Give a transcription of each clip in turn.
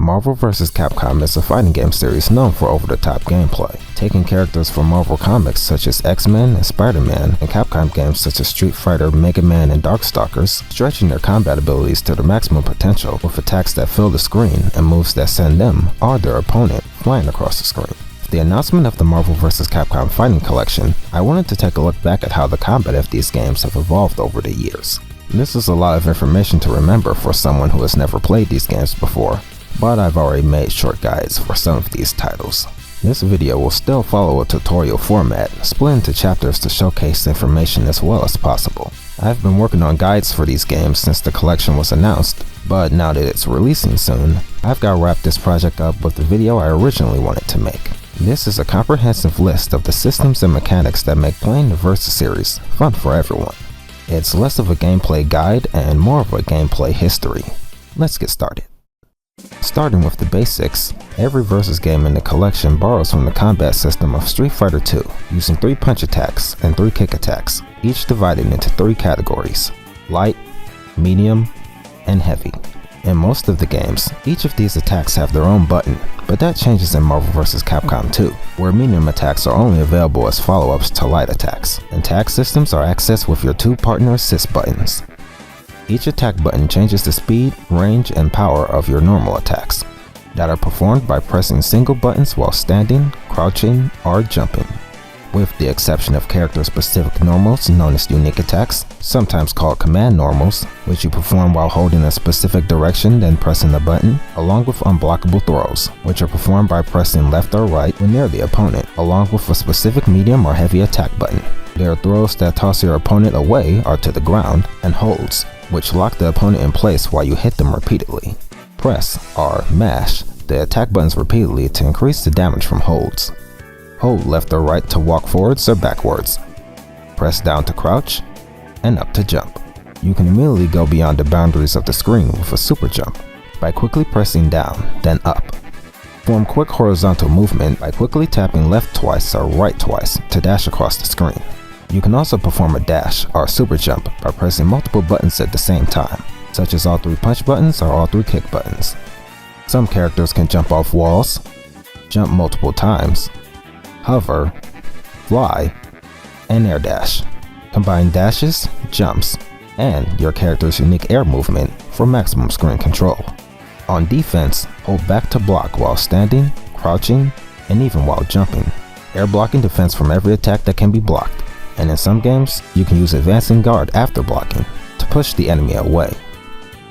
Marvel vs. Capcom is a fighting game series known for over-the-top gameplay, taking characters from Marvel comics such as X-Men and Spider-Man, and Capcom games such as Street Fighter, Mega Man, and Darkstalkers, stretching their combat abilities to their maximum potential with attacks that fill the screen and moves that send them, or their opponent, flying across the screen. With the announcement of the Marvel vs. Capcom Fighting Collection, I wanted to take a look back at how the combat of these games have evolved over the years. This is a lot of information to remember for someone who has never played these games before, but I've already made short guides for some of these titles. This video will still follow a tutorial format, split into chapters to showcase information as well as possible. I've been working on guides for these games since the collection was announced, but now that it's releasing soon, I've got to wrap this project up with the video I originally wanted to make. This is a comprehensive list of the systems and mechanics that make playing the Versus series fun for everyone. It's less of a gameplay guide and more of a gameplay history. Let's get started. Starting with the basics, every Versus game in the collection borrows from the combat system of Street Fighter II, using 3 punch attacks and 3 kick attacks, each divided into 3 categories: light, medium, and heavy. In most of the games, each of these attacks have their own button, but that changes in Marvel vs. Capcom 2, where medium attacks are only available as follow-ups to light attacks, and tag systems are accessed with your 2 partner assist buttons. Each attack button changes the speed, range, and power of your normal attacks, that are performed by pressing single buttons while standing, crouching, or jumping. With the exception of character-specific normals known as unique attacks, sometimes called command normals, which you perform while holding a specific direction then pressing the button, along with unblockable throws, which are performed by pressing left or right when near the opponent, along with a specific medium or heavy attack button. There are throws that toss your opponent away or to the ground, and holds, which lock the opponent in place while you hit them repeatedly. Press, or mash, the attack buttons repeatedly to increase the damage from holds. Hold left or right to walk forwards or backwards. Press down to crouch, and up to jump. You can immediately go beyond the boundaries of the screen with a super jump by quickly pressing down, then up. Form quick horizontal movement by quickly tapping left twice or right twice to dash across the screen. You can also perform a dash or super jump by pressing multiple buttons at the same time, such as all 3 punch buttons or all 3 kick buttons. Some characters can jump off walls, jump multiple times, hover, fly, and air dash. Combine dashes, jumps, and your character's unique air movement for maximum screen control. On defense, hold back to block while standing, crouching, and even while jumping. Air blocking defense from every attack that can be blocked, and in some games, you can use advancing guard after blocking to push the enemy away.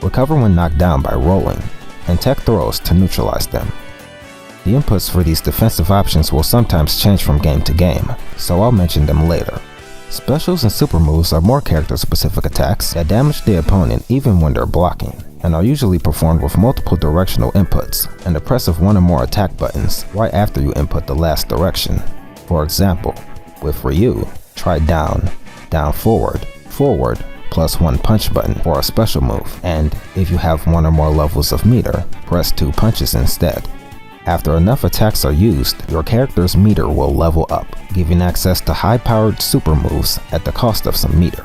Recover when knocked down by rolling, and tech throws to neutralize them. The inputs for these defensive options will sometimes change from game to game, so I'll mention them later. Specials and super moves are more character-specific attacks that damage the opponent even when they're blocking, and are usually performed with multiple directional inputs and the press of 1 or more attack buttons right after you input the last direction. For example, with Ryu, try down, down forward, forward, plus 1 punch button for a special move, and if you have 1 or more levels of meter, press 2 punches instead. After enough attacks are used, your character's meter will level up, giving access to high-powered super moves at the cost of some meter.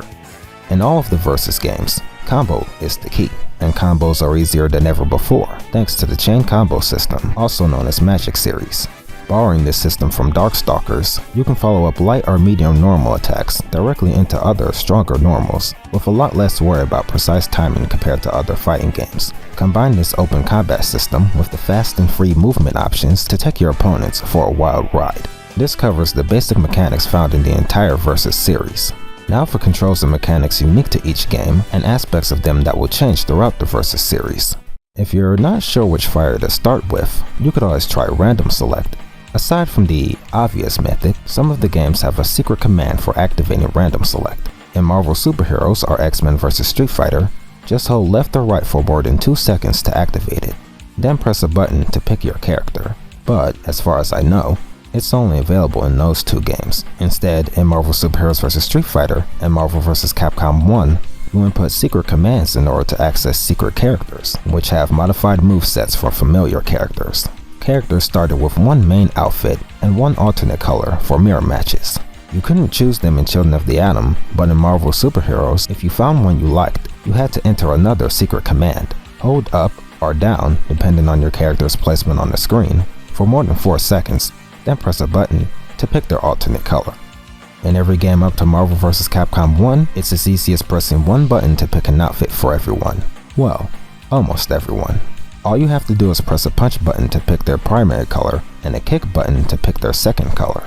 In all of the Versus games, combo is the key, and combos are easier than ever before, thanks to the chain combo system, also known as Magic Series. Borrowing this system from Darkstalkers, you can follow up light or medium normal attacks directly into other stronger normals, with a lot less worry about precise timing compared to other fighting games. Combine this open combat system with the fast and free movement options to take your opponents for a wild ride. This covers the basic mechanics found in the entire Versus series. Now for controls and mechanics unique to each game, and aspects of them that will change throughout the Versus series. If you're not sure which fighter to start with, you could always try random select. Aside from the obvious method, some of the games have a secret command for activating random select. In Marvel Superheroes or X-Men vs. Street Fighter, just hold left or right for more than 2 seconds to activate it, then press a button to pick your character. But, as far as I know, it's only available in those 2 games. Instead, in Marvel Superheroes vs. Street Fighter and Marvel vs. Capcom 1, you input secret commands in order to access secret characters, which have modified movesets for familiar characters. Characters started with 1 main outfit and 1 alternate color for mirror matches. You couldn't choose them in Children of the Atom, but in Marvel Superheroes, if you found one you liked, you had to enter another secret command. Hold up, or down, depending on your character's placement on the screen, for more than 4 seconds, then press a button to pick their alternate color. In every game up to Marvel vs. Capcom 1, it's as easy as pressing one button to pick an outfit for everyone. Well, almost everyone. All you have to do is press a punch button to pick their primary color and a kick button to pick their second color.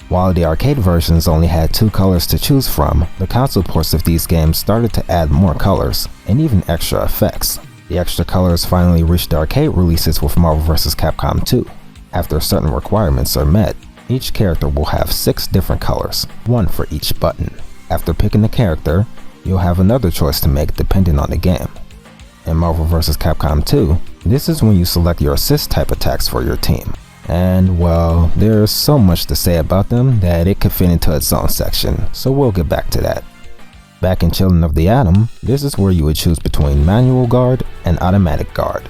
While the arcade versions only had 2 colors to choose from, the console ports of these games started to add more colors and even extra effects. The extra colors finally reached the arcade releases with Marvel vs. Capcom 2. After certain requirements are met, each character will have 6 different colors, 1 for each button. After picking the character, you'll have another choice to make depending on the game. In Marvel vs. Capcom 2, this is when you select your assist type attacks for your team. And well, there's so much to say about them that it could fit into its own section, so we'll get back to that. Back in Children of the Atom, this is where you would choose between Manual Guard and Automatic Guard.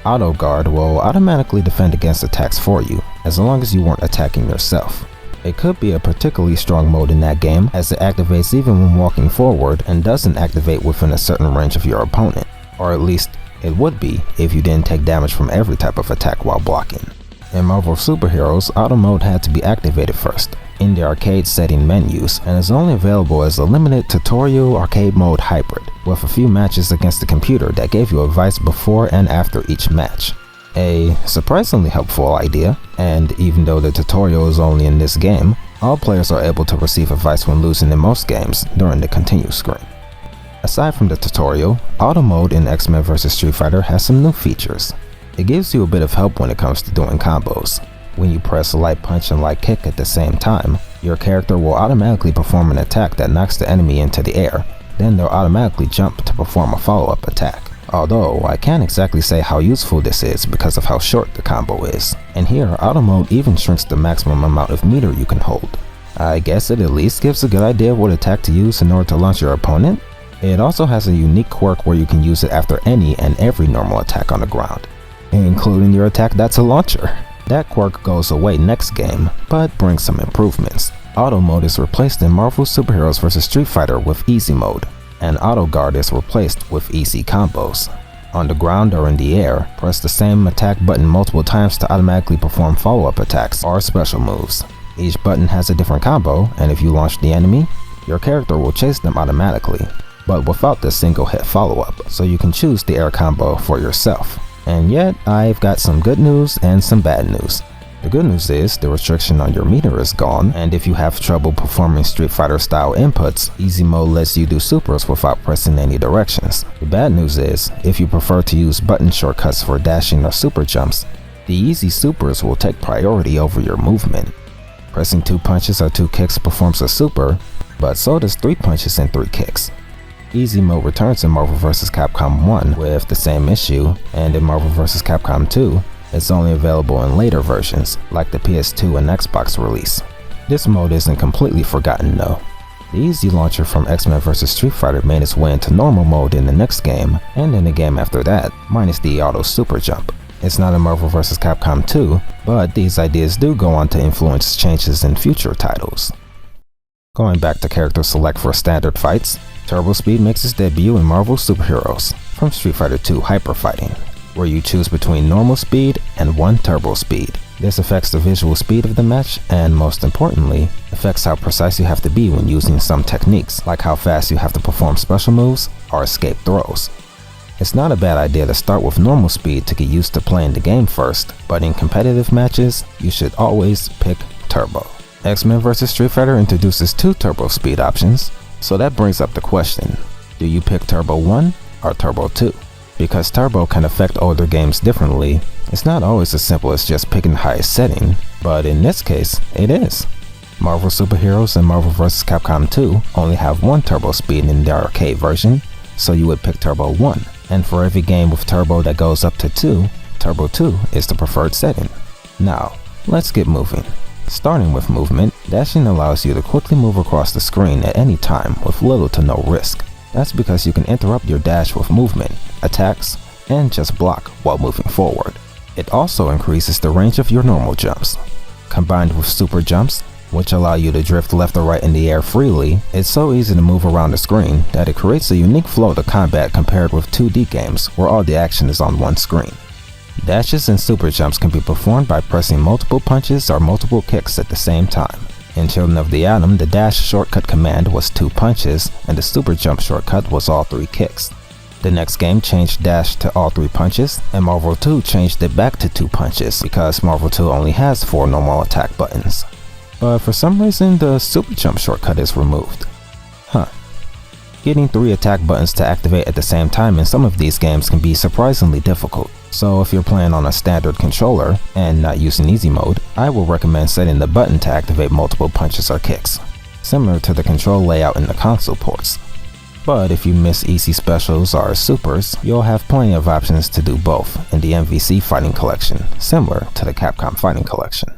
Auto Guard will automatically defend against attacks for you, as long as you weren't attacking yourself. It could be a particularly strong mode in that game, as it activates even when walking forward and doesn't activate within a certain range of your opponent, or at least it would be if you didn't take damage from every type of attack while blocking. In Marvel Superheroes, Auto Mode had to be activated first in the arcade setting menus and is only available as a limited tutorial arcade mode hybrid, with a few matches against the computer that gave you advice before and after each match. A surprisingly helpful idea, and even though the tutorial is only in this game, all players are able to receive advice when losing in most games during the continue screen. Aside from the tutorial, Auto Mode in X-Men vs. Street Fighter has some new features. It gives you a bit of help when it comes to doing combos. When you press light punch and light kick at the same time, your character will automatically perform an attack that knocks the enemy into the air, then they'll automatically jump to perform a follow-up attack. Although, I can't exactly say how useful this is because of how short the combo is. And here, Auto Mode even shrinks the maximum amount of meter you can hold. I guess it at least gives a good idea of what attack to use in order to launch your opponent. It also has a unique quirk where you can use it after any and every normal attack on the ground, including your attack that's a launcher. That quirk goes away next game, but brings some improvements. Auto Mode is replaced in Marvel Superheroes vs. Street Fighter with Easy Mode, and Auto Guard is replaced with Easy Combos. On the ground or in the air, press the same attack button multiple times to automatically perform follow-up attacks or special moves. Each button has a different combo, and if you launch the enemy, your character will chase them automatically, but without the single hit follow-up, so you can choose the air combo for yourself. And yet, I've got some good news and some bad news. The good news is the restriction on your meter is gone, and if you have trouble performing Street Fighter style inputs, Easy Mode lets you do supers without pressing any directions. The bad news is, if you prefer to use button shortcuts for dashing or super jumps, the easy supers will take priority over your movement. Pressing 2 punches or 2 kicks performs a super, but so does 3 punches and 3 kicks. Easy Mode returns in Marvel vs. Capcom 1 with the same issue, and in Marvel vs. Capcom 2, it's only available in later versions, like the PS2 and Xbox release. This mode isn't completely forgotten though. The Easy Launcher from X-Men vs. Street Fighter made its way into normal mode in the next game, and in the game after that, minus the auto super jump. It's not in Marvel vs. Capcom 2, but these ideas do go on to influence changes in future titles. Going back to character select for standard fights, Turbo Speed makes its debut in Marvel Superheroes from Street Fighter 2 Hyper Fighting, where you choose between normal speed and 1 turbo speed. This affects the visual speed of the match and, most importantly, affects how precise you have to be when using some techniques, like how fast you have to perform special moves or escape throws. It's not a bad idea to start with normal speed to get used to playing the game first, but in competitive matches, you should always pick turbo. X-Men vs. Street Fighter introduces 2 turbo speed options, so that brings up the question, do you pick Turbo 1 or Turbo 2? Because Turbo can affect older games differently, it's not always as simple as just picking the highest setting, but in this case, it is. Marvel Superheroes and Marvel vs. Capcom 2 only have 1 turbo speed in their arcade version, so you would pick Turbo 1, and for every game with turbo that goes up to 2, Turbo 2 is the preferred setting. Now, let's get moving. Starting with movement, dashing allows you to quickly move across the screen at any time with little to no risk. That's because you can interrupt your dash with movement, attacks, and just block while moving forward. It also increases the range of your normal jumps. Combined with super jumps, which allow you to drift left or right in the air freely. It's so easy to move around the screen that it creates a unique flow to combat compared with 2D games where all the action is on one screen. Dashes and super jumps can be performed by pressing multiple punches or multiple kicks at the same time. In Children of the Atom, the dash shortcut command was 2 punches, and the super jump shortcut was all 3 kicks. The next game changed dash to all 3 punches, and Marvel 2 changed it back to 2 punches because Marvel 2 only has 4 normal attack buttons. But for some reason, the super jump shortcut is removed. Getting 3 attack buttons to activate at the same time in some of these games can be surprisingly difficult. So if you're playing on a standard controller and not using easy mode, I will recommend setting the button to activate multiple punches or kicks, similar to the control layout in the console ports. But if you miss easy specials or supers, you'll have plenty of options to do both in the MVC Fighting Collection, similar to the Capcom Fighting Collection.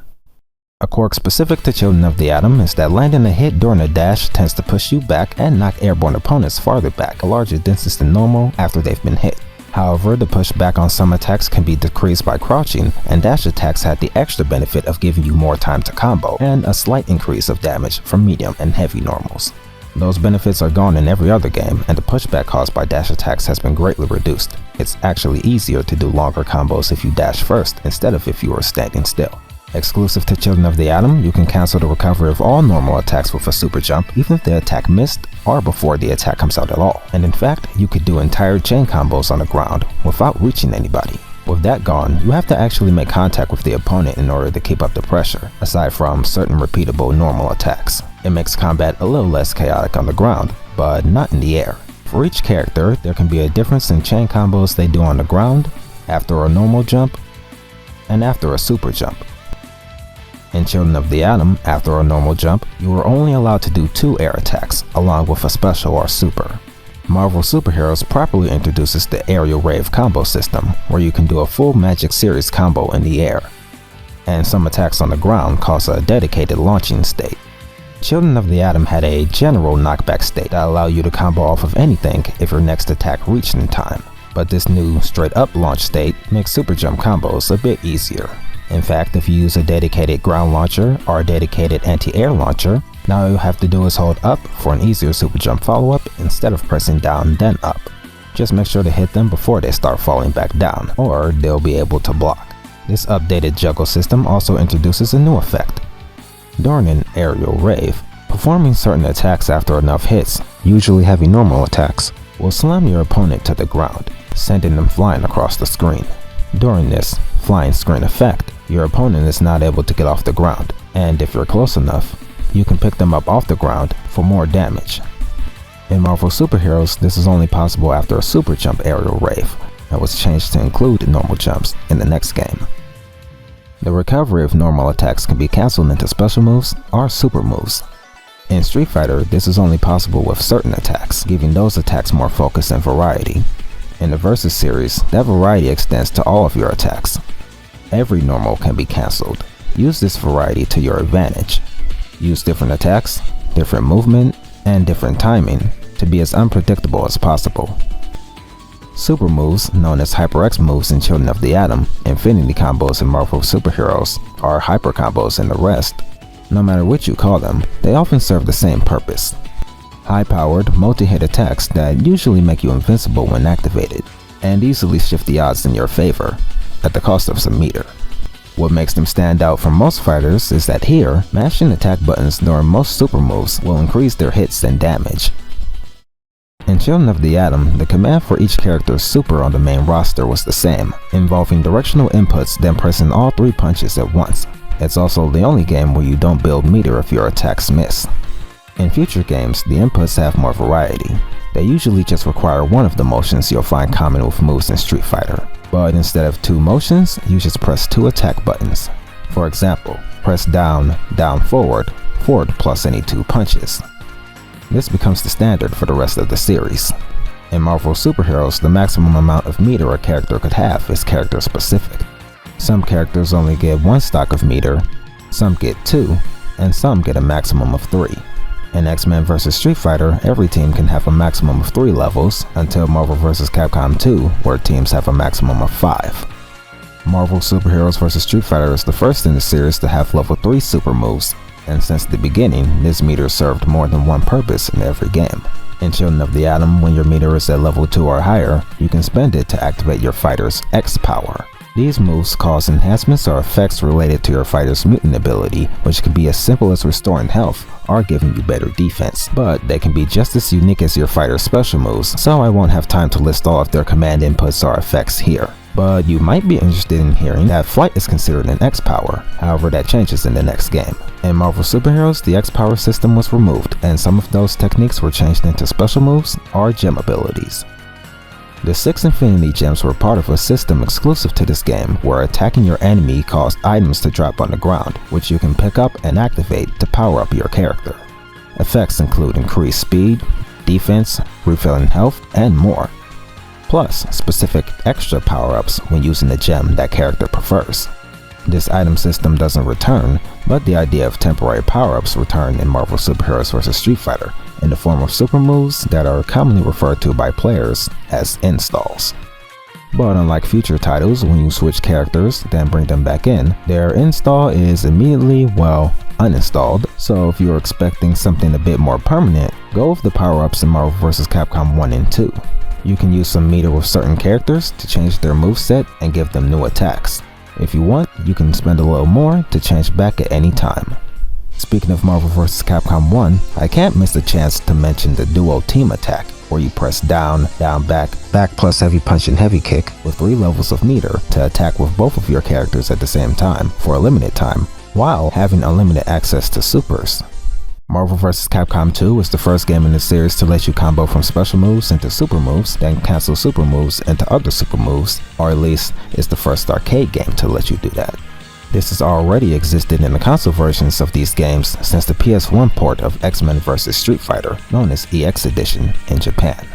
A quirk specific to Children of the Atom is that landing a hit during a dash tends to push you back and knock airborne opponents farther back a larger distance than normal after they've been hit. However, the pushback on some attacks can be decreased by crouching, and dash attacks had the extra benefit of giving you more time to combo and a slight increase of damage from medium and heavy normals. Those benefits are gone in every other game, and the pushback caused by dash attacks has been greatly reduced. It's actually easier to do longer combos if you dash first instead of if you are standing still. Exclusive to Children of the Atom, you can cancel the recovery of all normal attacks with a super jump even if the attack missed or before the attack comes out at all. And in fact, you could do entire chain combos on the ground without reaching anybody. With that gone, you have to actually make contact with the opponent in order to keep up the pressure, aside from certain repeatable normal attacks. It makes combat a little less chaotic on the ground, but not in the air. For each character, there can be a difference in chain combos they do on the ground, after a normal jump, and after a super jump. In Children of the Atom, after a normal jump, you are only allowed to do 2 air attacks, along with a special or super. Marvel Superheroes properly introduces the Aerial Rave combo system, where you can do a full Magic Series combo in the air. And some attacks on the ground cause a dedicated launching state. Children of the Atom had a general knockback state that allowed you to combo off of anything if your next attack reached in time. But this new straight up launch state makes super jump combos a bit easier. In fact, if you use a dedicated ground launcher or a dedicated anti-air launcher, now all you have to do is hold up for an easier super jump follow-up instead of pressing down then up. Just make sure to hit them before they start falling back down, or they'll be able to block. This updated juggle system also introduces a new effect. During an aerial rave, performing certain attacks after enough hits, usually heavy normal attacks, will slam your opponent to the ground, sending them flying across the screen. During this flying screen effect, your opponent is not able to get off the ground, and if you're close enough, you can pick them up off the ground for more damage. In Marvel Superheroes, this is only possible after a super jump aerial rave, and was changed to include normal jumps in the next game. The recovery of normal attacks can be cancelled into special moves or super moves. In Street Fighter, this is only possible with certain attacks, giving those attacks more focus and variety. In the Versus series, that variety extends to all of your attacks. Every normal can be cancelled. Use this variety to your advantage. Use different attacks, different movement, and different timing to be as unpredictable as possible. Super moves, known as HyperX moves in Children of the Atom, Infinity combos in Marvel Superheroes, or Hyper combos in the rest. No matter what you call them, they often serve the same purpose. High-powered, multi-hit attacks that usually make you invincible when activated, and easily shift the odds in your favor, at the cost of some meter. What makes them stand out from most fighters is that here, mashing attack buttons during most super moves will increase their hits and damage. In Children of the Atom, the command for each character's super on the main roster was the same, involving directional inputs then pressing all 3 punches at once. It's also the only game where you don't build meter if your attacks miss. In future games, the inputs have more variety. They usually just require one of the motions you'll find common with moves in Street Fighter, but instead of 2 motions, you just press 2 attack buttons. For example, press down, down forward, forward plus any 2 punches. This becomes the standard for the rest of the series. In Marvel Superheroes, the maximum amount of meter a character could have is character specific. Some characters only get 1 stock of meter, some get 2, and some get a maximum of 3. In X-Men vs Street Fighter, every team can have a maximum of 3 levels, until Marvel vs Capcom 2, where teams have a maximum of 5. Marvel Superheroes vs Street Fighter is the first in the series to have level 3 super moves, and since the beginning, this meter served more than one purpose in every game. In Children of the Atom, when your meter is at level 2 or higher, you can spend it to activate your fighter's X power. These moves cause enhancements or effects related to your fighter's mutant ability, which can be as simple as restoring health or giving you better defense, but they can be just as unique as your fighter's special moves, so I won't have time to list all of their command inputs or effects here. But you might be interested in hearing that flight is considered an X power, however that changes in the next game. In Marvel Superheroes, the X power system was removed, and some of those techniques were changed into special moves or gem abilities. The 6 Infinity Gems were part of a system exclusive to this game, where attacking your enemy caused items to drop on the ground, which you can pick up and activate to power up your character. Effects include increased speed, defense, refilling health, and more. Plus, specific extra power-ups when using a gem that character prefers. This item system doesn't return, but the idea of temporary power-ups return in Marvel Superheroes vs. Street Fighter in the form of super moves that are commonly referred to by players as installs. But unlike future titles, when you switch characters, then bring them back in, their install is immediately, well, uninstalled, so if you're expecting something a bit more permanent, go with the power-ups in Marvel vs. Capcom 1 and 2. You can use some meter with certain characters to change their moveset and give them new attacks. If you want, you can spend a little more to change back at any time. Speaking of Marvel vs. Capcom 1, I can't miss a chance to mention the duo team attack, where you press down, down, back plus heavy punch and heavy kick with 3 levels of meter to attack with both of your characters at the same time for a limited time, while having unlimited access to supers. Marvel vs. Capcom 2 is the first game in the series to let you combo from special moves into super moves, then cancel super moves into other super moves, or at least it's the first arcade game to let you do that. This has already existed in the console versions of these games since the PS1 port of X-Men vs. Street Fighter, known as EX Edition, in Japan.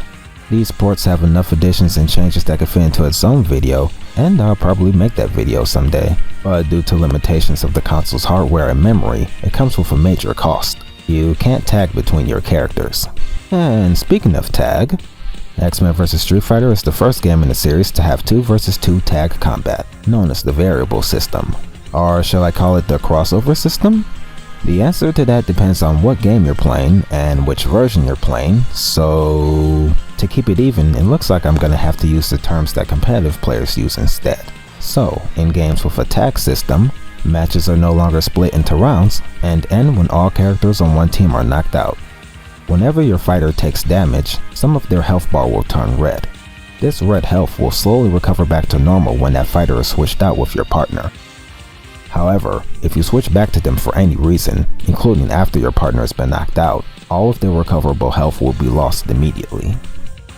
These ports have enough additions and changes that could fit into its own video, and I'll probably make that video someday, but due to limitations of the console's hardware and memory, it comes with a major cost. You can't tag between your characters. And speaking of tag, X-Men vs. Street Fighter is the first game in the series to have 2 vs. 2 tag combat, known as the variable system. Or shall I call it the crossover system? The answer to that depends on what game you're playing and which version you're playing, so to keep it even, it looks like I'm gonna have to use the terms that competitive players use instead. So, in games with a tag system, matches are no longer split into rounds and end when all characters on one team are knocked out. Whenever your fighter takes damage, some of their health bar will turn red. This red health will slowly recover back to normal when that fighter is switched out with your partner. However, if you switch back to them for any reason, including after your partner has been knocked out, all of their recoverable health will be lost immediately.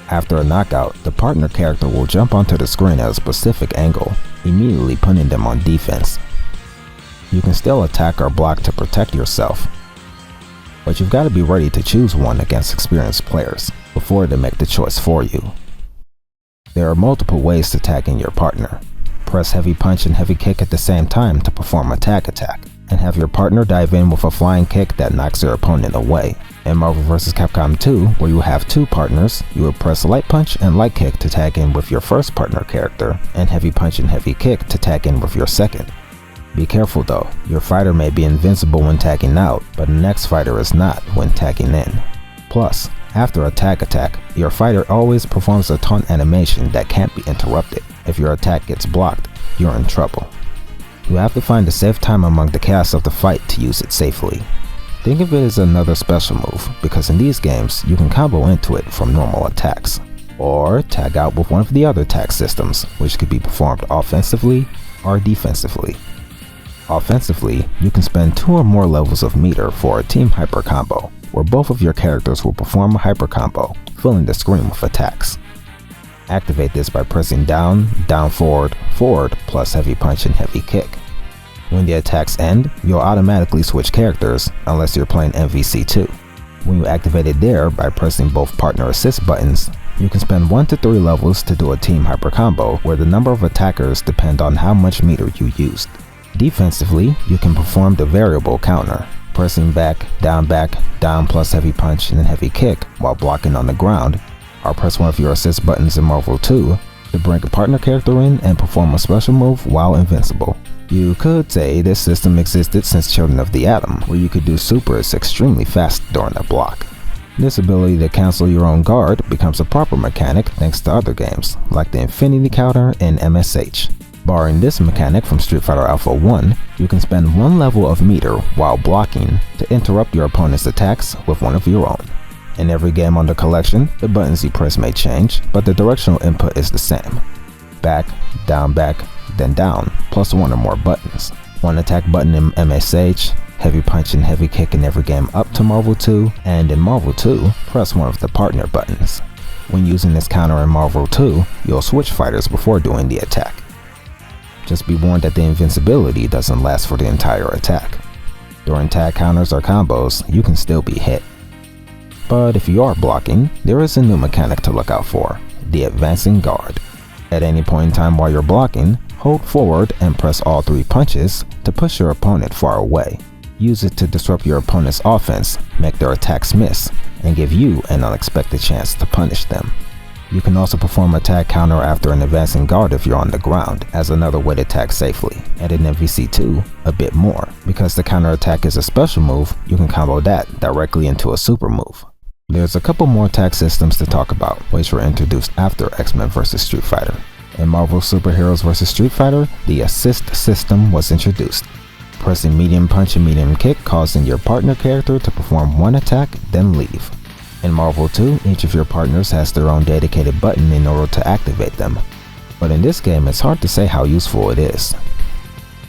After a knockout, the partner character will jump onto the screen at a specific angle, immediately putting them on defense. You can still attack or block to protect yourself, but you've got to be ready to choose one against experienced players before they make the choice for you. There are multiple ways to tag in your partner. Press heavy punch and heavy kick at the same time to perform a tag attack, and have your partner dive in with a flying kick that knocks their opponent away. In Marvel vs. Capcom 2, where you have 2 partners, you will press light punch and light kick to tag in with your first partner character, and heavy punch and heavy kick to tag in with your second. Be careful though, your fighter may be invincible when tagging out, but the next fighter is not when tagging in. Plus, after a tag attack, your fighter always performs a taunt animation that can't be interrupted. If your attack gets blocked, you're in trouble. You have to find a safe time among the chaos of the fight to use it safely. Think of it as another special move, because in these games, you can combo into it from normal attacks, or tag out with one of the other tag systems, which could be performed offensively or defensively. Offensively, you can spend 2 or more levels of meter for a team hyper combo, where both of your characters will perform a hyper combo, filling the screen with attacks. Activate this by pressing down, down forward, forward plus heavy punch and heavy kick. When the attacks end, you'll automatically switch characters unless you're playing MVC2. When you activate it there by pressing both partner assist buttons, you can spend 1 to 3 levels to do a team hyper combo where the number of attackers depend on how much meter you used. Defensively, you can perform the variable counter, pressing back, down plus heavy punch and then heavy kick while blocking on the ground, or press one of your assist buttons in Marvel 2 to bring a partner character in and perform a special move while invincible. You could say this system existed since Children of the Atom, where you could do supers extremely fast during a block. This ability to cancel your own guard becomes a proper mechanic thanks to other games, like the Infinity Counter and MSH. Borrowing this mechanic from Street Fighter Alpha 1, you can spend one level of meter while blocking to interrupt your opponent's attacks with one of your own. In every game on the collection, the buttons you press may change, but the directional input is the same. Back, then down, plus one or more buttons. One attack button in MSH, heavy punch and heavy kick in every game up to Marvel 2, and in Marvel 2, press one of the partner buttons. When using this counter in Marvel 2, you'll switch fighters before doing the attack. Just be warned that the invincibility doesn't last for the entire attack. During tag counters or combos, you can still be hit. But if you are blocking, there is a new mechanic to look out for, the advancing guard. At any point in time while you're blocking, hold forward and press all three punches to push your opponent far away. Use it to disrupt your opponent's offense, make their attacks miss, and give you an unexpected chance to punish them. You can also perform a tag counter after an advancing guard if you're on the ground, as another way to tag safely. And in MVC2, a bit more. Because the counter attack is a special move, you can combo that directly into a super move. There's a couple more tag systems to talk about, which were introduced after X-Men vs. Street Fighter. In Marvel Superheroes vs. Street Fighter, the assist system was introduced. Pressing medium punch and medium kick causing your partner character to perform one attack, then leave. In Marvel 2, each of your partners has their own dedicated button in order to activate them. But in this game, it's hard to say how useful it is.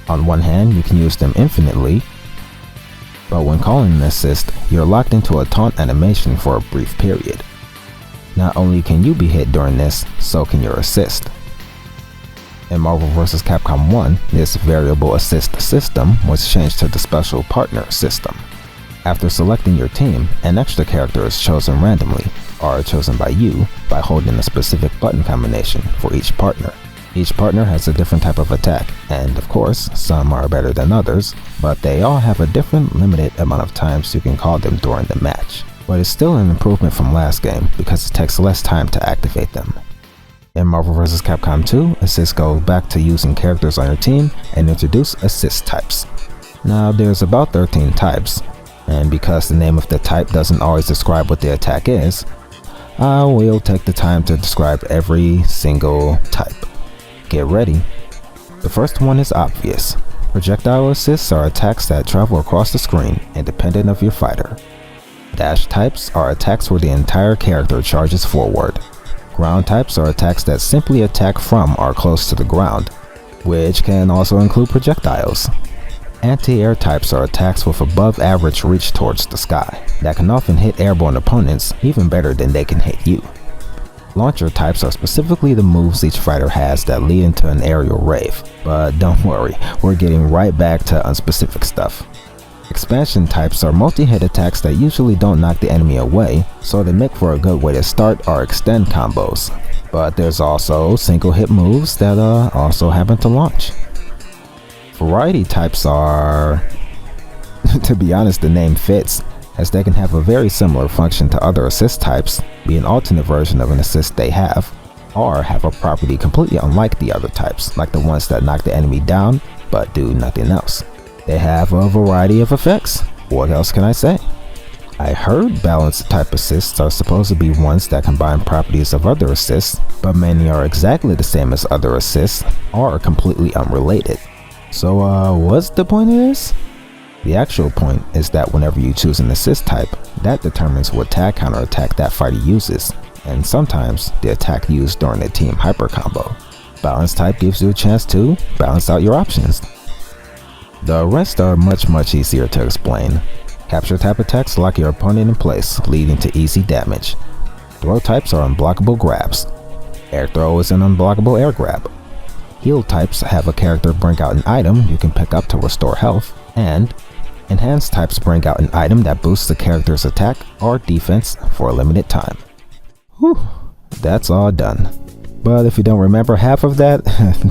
On one hand, you can use them infinitely, but when calling an assist, you're locked into a taunt animation for a brief period. Not only can you be hit during this, so can your assist. In Marvel vs. Capcom 1, this variable assist system was changed to the special partner system. After selecting your team, an extra character is chosen randomly, or chosen by you by holding a specific button combination for each partner. Each partner has a different type of attack, and of course, some are better than others, but they all have a different limited amount of times you can call them during the match. But it's still an improvement from last game because it takes less time to activate them. In Marvel vs. Capcom 2, assists go back to using characters on your team and introduce assist types. Now there's about 13 types, and because the name of the type doesn't always describe what the attack is, I will take the time to describe every single type. Get ready. The first one is obvious. Projectile assists are attacks that travel across the screen, independent of your fighter. Dash types are attacks where the entire character charges forward. Ground types are attacks that simply attack from or close to the ground, which can also include projectiles. Anti-air types are attacks with above average reach towards the sky, that can often hit airborne opponents even better than they can hit you. Launcher types are specifically the moves each fighter has that lead into an aerial rave, but don't worry, we're getting right back to unspecific stuff. Expansion types are multi-hit attacks that usually don't knock the enemy away, so they make for a good way to start or extend combos. But there's also single hit moves that also happen to launch. Variety types are, to be honest, the name fits, as they can have a very similar function to other assist types, be an alternate version of an assist they have, or have a property completely unlike the other types, like the ones that knock the enemy down but do nothing else. They have a variety of effects. What else can I say? I heard balanced type assists are supposed to be ones that combine properties of other assists, but many are exactly the same as other assists or completely unrelated. So what's the point of this? The actual point is that whenever you choose an assist type, that determines what tag counter attack that fighter uses, and sometimes the attack used during a team hyper combo. Balance type gives you a chance to balance out your options. The rest are much easier to explain. Capture type attacks lock your opponent in place, leading to easy damage. Throw types are unblockable grabs. Air throw is an unblockable air grab. Heal types have a character bring out an item you can pick up to restore health, and enhance types bring out an item that boosts the character's attack or defense for a limited time. Whew, that's all done. But if you don't remember half of that,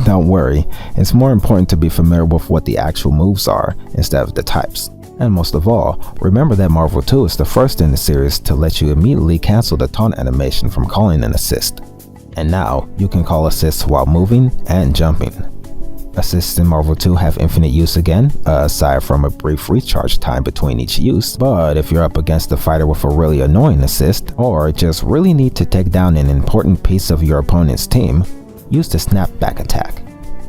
don't worry. It's more important to be familiar with what the actual moves are instead of the types. And most of all, remember that Marvel 2 is the first in the series to let you immediately cancel the taunt animation from calling an assist. And now, you can call assists while moving and jumping. Assists in Marvel 2 have infinite use again, aside from a brief recharge time between each use, but if you're up against a fighter with a really annoying assist, or just really need to take down an important piece of your opponent's team, use the snapback attack.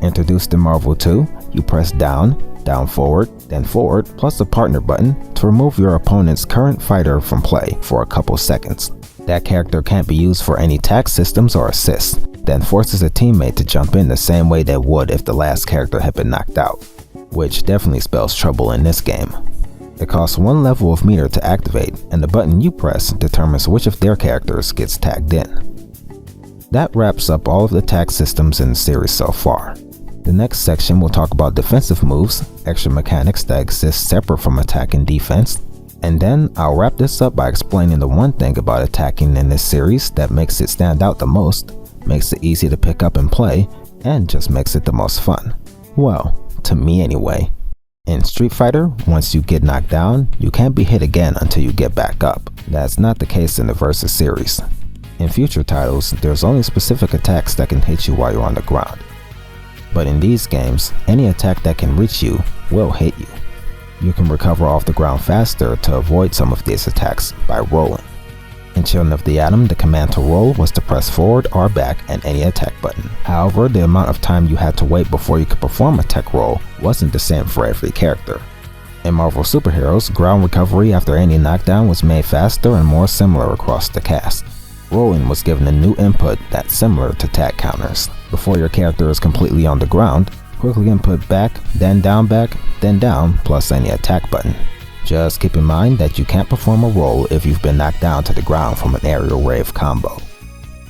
Introduced in Marvel 2, you press down, down forward, then forward, plus the partner button to remove your opponent's current fighter from play for a couple seconds. That character can't be used for any attack systems or assists, then forces a teammate to jump in the same way they would if the last character had been knocked out, which definitely spells trouble in this game. It costs 1 level of meter to activate, and the button you press determines which of their characters gets tagged in. That wraps up all of the tag systems in the series so far. The next section will talk about defensive moves, extra mechanics that exist separate from attack and defense, and then I'll wrap this up by explaining the one thing about attacking in this series that makes it stand out the most, makes it easy to pick up and play, and just makes it the most fun. Well, to me anyway. In Street Fighter, once you get knocked down, you can't be hit again until you get back up. That's not the case in the Versus series. In future titles, there's only specific attacks that can hit you while you're on the ground. But in these games, any attack that can reach you will hit you. You can recover off the ground faster to avoid some of these attacks by rolling. In Children of the Atom, the command to roll was to press forward or back and any attack button. However, the amount of time you had to wait before you could perform a tech roll wasn't the same for every character. In Marvel Superheroes, ground recovery after any knockdown was made faster and more similar across the cast. Rolling was given a new input that's similar to tag counters. Before your character is completely on the ground, quickly input back, then down, plus any attack button. Just keep in mind that you can't perform a roll if you've been knocked down to the ground from an aerial rave combo.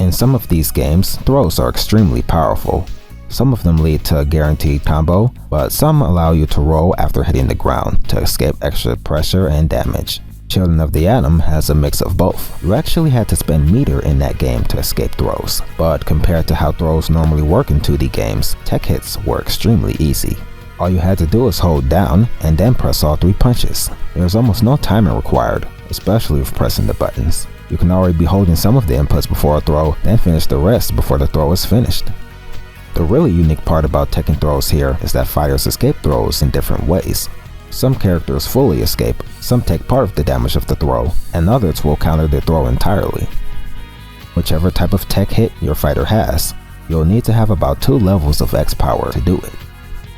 In some of these games, throws are extremely powerful. Some of them lead to a guaranteed combo, but some allow you to roll after hitting the ground to escape extra pressure and damage. Children of the Atom has a mix of both. You actually had to spend meter in that game to escape throws, but compared to how throws normally work in 2D games, tech hits were extremely easy. All you had to do is hold down and then press all 3 punches. There's almost no timing required, especially with pressing the buttons. You can already be holding some of the inputs before a throw, then finish the rest before the throw is finished. The really unique part about teching throws here is that fighters escape throws in different ways. Some characters fully escape, some take part of the damage of the throw, and others will counter the throw entirely. Whichever type of tech hit your fighter has, you'll need to have about 2 levels of X power to do it.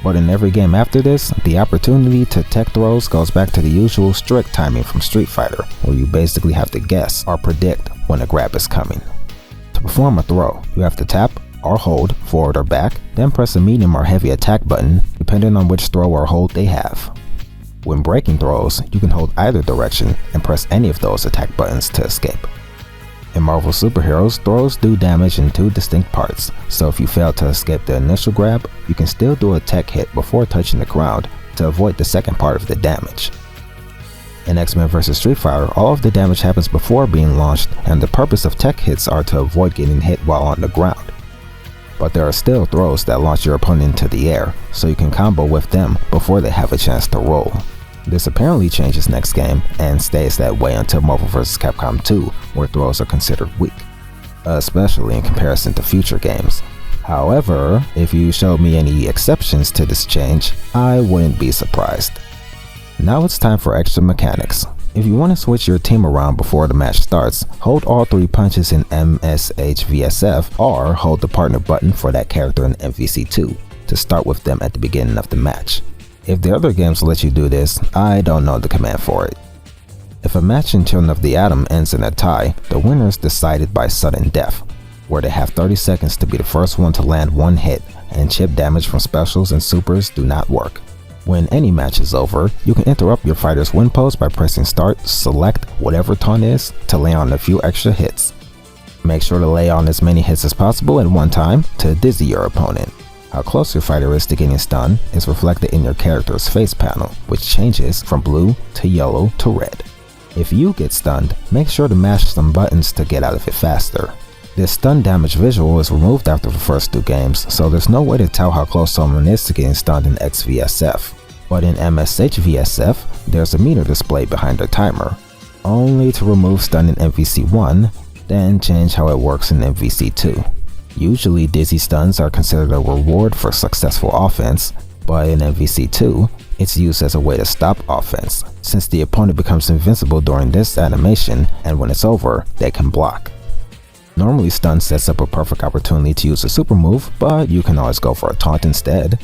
But in every game after this, the opportunity to tech throws goes back to the usual strict timing from Street Fighter, where you basically have to guess or predict when a grab is coming. To perform a throw, you have to tap or hold forward or back, then press a medium or heavy attack button, depending on which throw or hold they have. When breaking throws, you can hold either direction and press any of those attack buttons to escape. In Marvel Superheroes, throws do damage in 2 distinct parts, so if you fail to escape the initial grab, you can still do a tech hit before touching the ground to avoid the second part of the damage. In X-Men vs Street Fighter, all of the damage happens before being launched, and the purpose of tech hits are to avoid getting hit while on the ground. But there are still throws that launch your opponent into the air, so you can combo with them before they have a chance to roll. This apparently changes next game, and stays that way until Marvel vs. Capcom 2, where throws are considered weak, especially in comparison to future games. However, if you showed me any exceptions to this change, I wouldn't be surprised. Now it's time for extra mechanics. If you want to switch your team around before the match starts, hold all 3 punches in XvSF, or hold the partner button for that character in MVC2 to start with them at the beginning of the match. If the other games let you do this, I don't know the command for it. If a match in Children of the Atom ends in a tie, the winner is decided by sudden death, where they have 30 seconds to be the first one to land 1 hit, and chip damage from specials and supers do not work. When any match is over, you can interrupt your fighter's win pose by pressing start, select whatever taunt is, to lay on a few extra hits. Make sure to lay on as many hits as possible at one time to dizzy your opponent. How close your fighter is to getting stunned is reflected in your character's face panel, which changes from blue to yellow to red. If you get stunned, make sure to mash some buttons to get out of it faster. This stun damage visual is removed after the first 2 games, so there's no way to tell how close someone is to getting stunned in XvSF. But in XvSF, there's a meter display behind the timer, only to remove stun in MVC1, then change how it works in MVC2. Usually dizzy stuns are considered a reward for successful offense, but in MVC2, it's used as a way to stop offense, since the opponent becomes invincible during this animation, and when it's over, they can block. Normally stun sets up a perfect opportunity to use a super move, but you can always go for a taunt instead.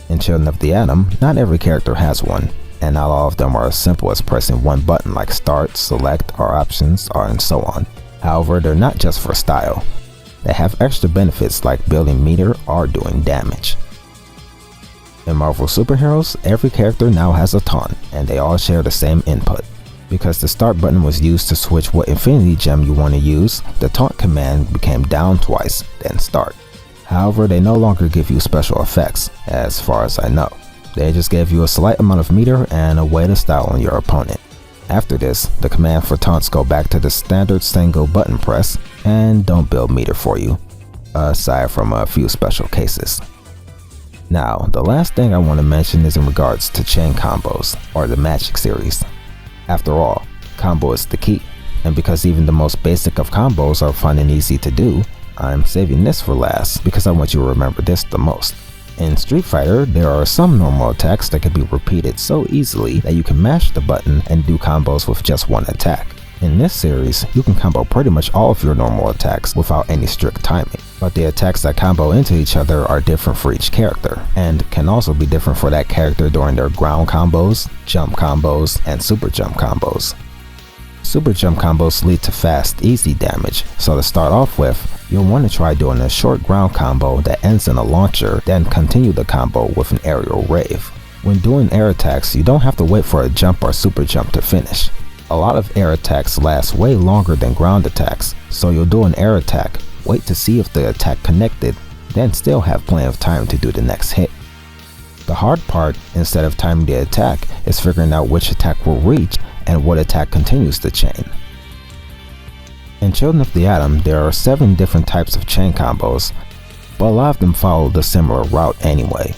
In Children of the Atom, not every character has one, and not all of them are as simple as pressing one button like start, select, or options, and so on. However, they're not just for style. They have extra benefits like building meter or doing damage. In Marvel superheroes, every character now has a taunt, and they all share the same input. Because the start button was used to switch what infinity gem you want to use, the taunt command became down twice, then start. However, they no longer give you special effects, as far as I know. They just gave you a slight amount of meter and a way to style on your opponent. After this, the command for taunts go back to the standard single button press, and don't build meter for you, aside from a few special cases. Now, the last thing I want to mention is in regards to chain combos, or the Magic series. After all, combo is the key, and because even the most basic of combos are fun and easy to do, I'm saving this for last because I want you to remember this the most. In Street Fighter, there are some normal attacks that can be repeated so easily that you can mash the button and do combos with just one attack. In this series, you can combo pretty much all of your normal attacks without any strict timing, but the attacks that combo into each other are different for each character, and can also be different for that character during their ground combos, jump combos, and super jump combos. Super jump combos lead to fast, easy damage, so to start off with, you'll want to try doing a short ground combo that ends in a launcher, then continue the combo with an aerial rave. When doing air attacks, you don't have to wait for a jump or super jump to finish. A lot of air attacks last way longer than ground attacks, so you'll do an air attack, wait to see if the attack connected, then still have plenty of time to do the next hit. The hard part, instead of timing the attack, is figuring out which attack will reach and what attack continues the chain. In Children of the Atom, there are 7 different types of chain combos, but a lot of them follow the similar route anyway.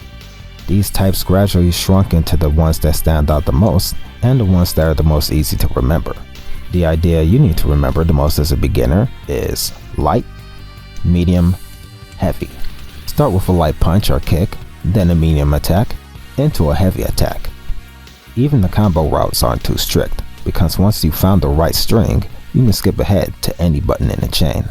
These types gradually shrunk into the ones that stand out the most, and the ones that are the most easy to remember. The idea you need to remember the most as a beginner is light, medium, heavy. Start with a light punch or kick, then a medium attack, into a heavy attack. Even the combo routes aren't too strict, because once you've found the right string, you can skip ahead to any button in the chain.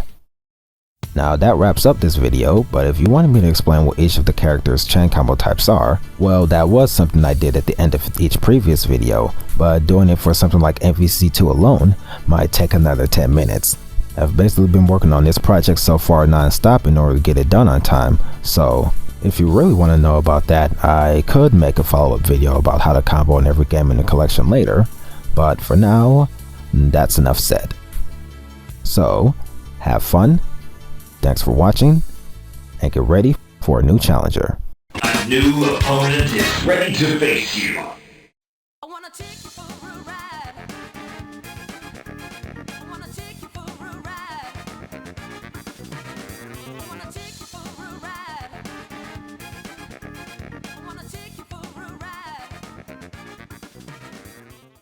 Now that wraps up this video, but if you wanted me to explain what each of the characters' chain combo types are, well, that was something I did at the end of each previous video, but doing it for something like MVC2 alone might take another 10 minutes. I've basically been working on this project so far non-stop in order to get it done on time, so if you really want to know about that, I could make a follow-up video about how to combo in every game in the collection later, but for now, that's enough said. So, have fun, thanks for watching, and get ready for a new challenger. A new opponent is ready to face you.